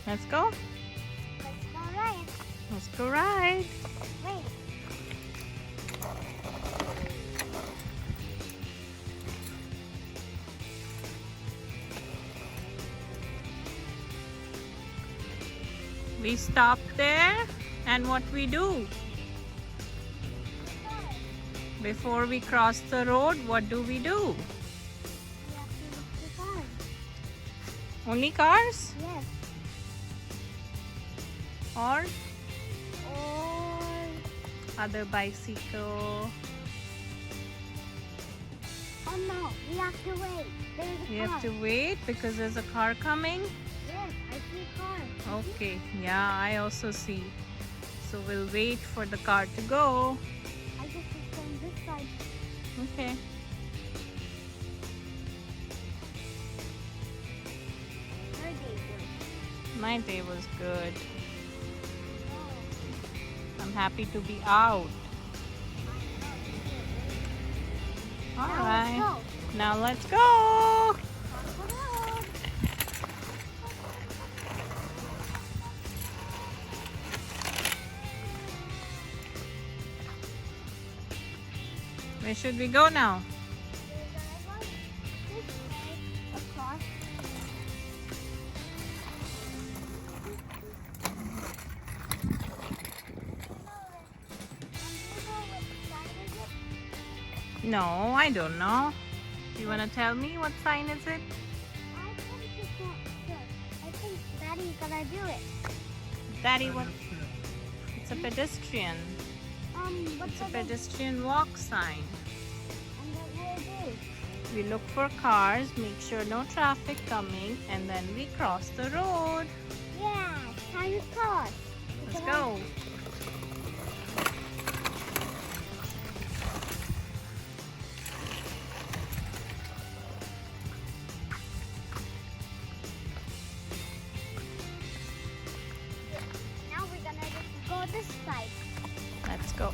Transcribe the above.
Let's go. Let's go ride. Let's go ride. Wait. We stop there, and what we do? Before we cross the road, what do we do? We have to look the cars. Only cars? Yes. Or Or other bicycle? oh no, we have to wait. There's a We car. have to wait because there's a car coming. Yes, I see a car. Okay, yeah, I also see. So we'll wait for the car to go. I guess it's on this side. Okay. Her day was. My day was good. Oh. I'm happy to be out. All Now right. let's go. Now let's go. Cross the road. Where should we go now? We're gonna go this way across. No, I don't know. You wanna tell me what sign is it? I think it's not good. I think Daddy's gonna do it. Daddy, what? It's a pedestrian. What's It's a the pedestrian walk sign. and what will it do? We look for cars, make sure no traffic coming, and then we cross the road. Yeah, time to cross. Let's go. Now we're gonna just go this side. Let's go.